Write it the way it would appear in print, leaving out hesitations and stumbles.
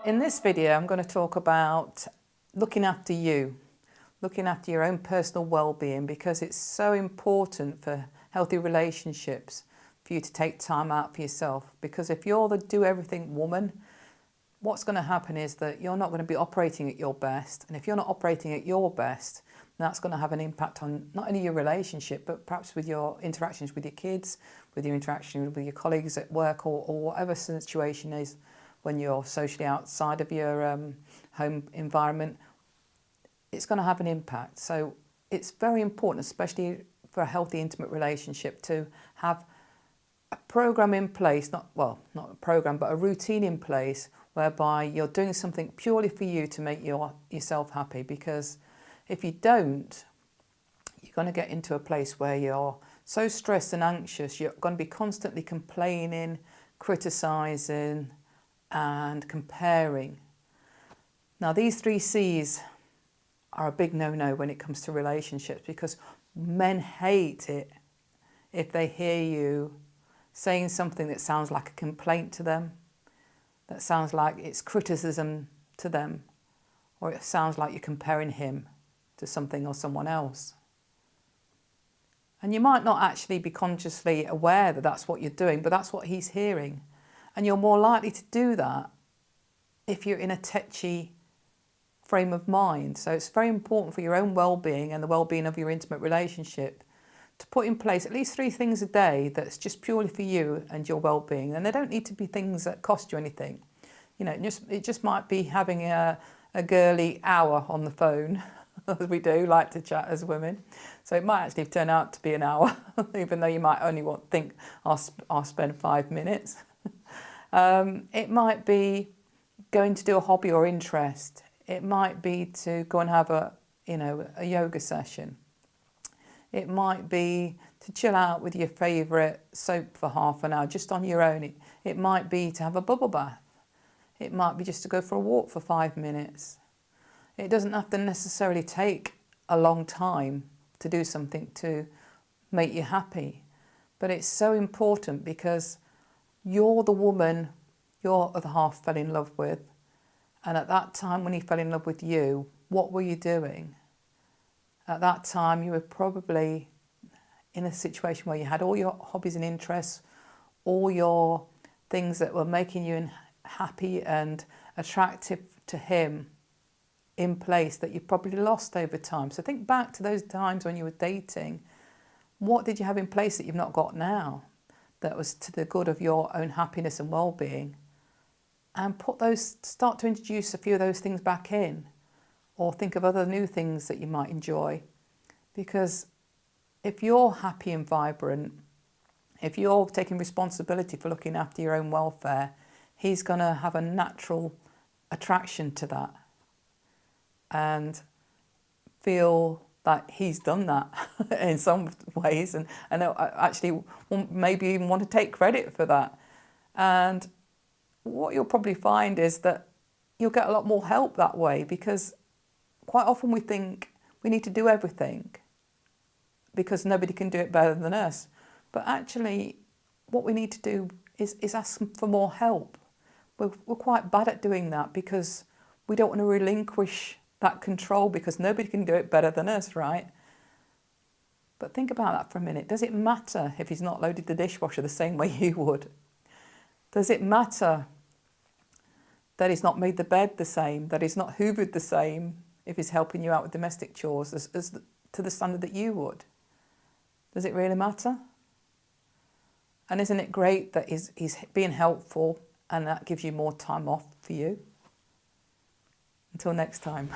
In this video, I'm going to talk about looking after you, looking after your own personal well-being, because it's so important for healthy relationships for you to take time out for yourself. Because if you're the do-everything woman, what's going to happen is that you're not going to be operating at your best. And if you're not operating at your best, that's going to have an impact on not only your relationship, but perhaps with your interactions with your kids, with your interaction with your colleagues at work, or whatever situation is when you're socially outside of your home environment. It's going to have an impact. So it's very important, especially for a healthy, intimate relationship, to have a program in place, not a program, but a routine in place whereby you're doing something purely for you to make yourself happy. Because if you don't, you're going to get into a place where you're so stressed and anxious, you're going to be constantly complaining, criticising and comparing. Now, these 3 C's are a big no-no when it comes to relationships, because men hate it if they hear you saying something that sounds like a complaint to them, that sounds like it's criticism to them, or it sounds like you're comparing him to something or someone else. And you might not actually be consciously aware that that's what you're doing, but that's what he's hearing. And you're more likely to do that if you're in a tetchy frame of mind. So it's very important for your own well-being and the well-being of your intimate relationship to put in place at least 3 things a day that's just purely for you and your well-being. And they don't need to be things that cost you anything. You know, it just might be having a girly hour on the phone, as we do like to chat as women. So it might actually turn out to be an hour, even though you might only think I'll spend 5 minutes. It might be going to do a hobby or interest. It might be to go and have a yoga session. It might be to chill out with your favourite soap for half an hour, just on your own. It might be to have a bubble bath. It might be just to go for a walk for 5 minutes. It doesn't have to necessarily take a long time to do something to make you happy. But it's so important, because you're the woman your other half fell in love with. And at that time when he fell in love with you, what were you doing? At that time you were probably in a situation where you had all your hobbies and interests, all your things that were making you happy and attractive to him in place, that you probably lost over time. So think back to those times when you were dating. What did you have in place that you've not got now, that was to the good of your own happiness and well-being? And start to introduce a few of those things back in, or think of other new things that you might enjoy. Because if you're happy and vibrant, if you're taking responsibility for looking after your own welfare, he's going to have a natural attraction to that and feel that he's done that in some ways, and actually maybe even want to take credit for that. And what you'll probably find is that you'll get a lot more help that way, because quite often we think we need to do everything because nobody can do it better than us. But actually what we need to do is ask for more help. We're quite bad at doing that because we don't want to relinquish that control, because nobody can do it better than us, right? But think about that for a minute. Does it matter if he's not loaded the dishwasher the same way you would? Does it matter that he's not made the bed the same, that he's not hoovered the same if he's helping you out with domestic chores as to the standard that you would? Does it really matter? And isn't it great that he's being helpful, and that gives you more time off for you? Until next time.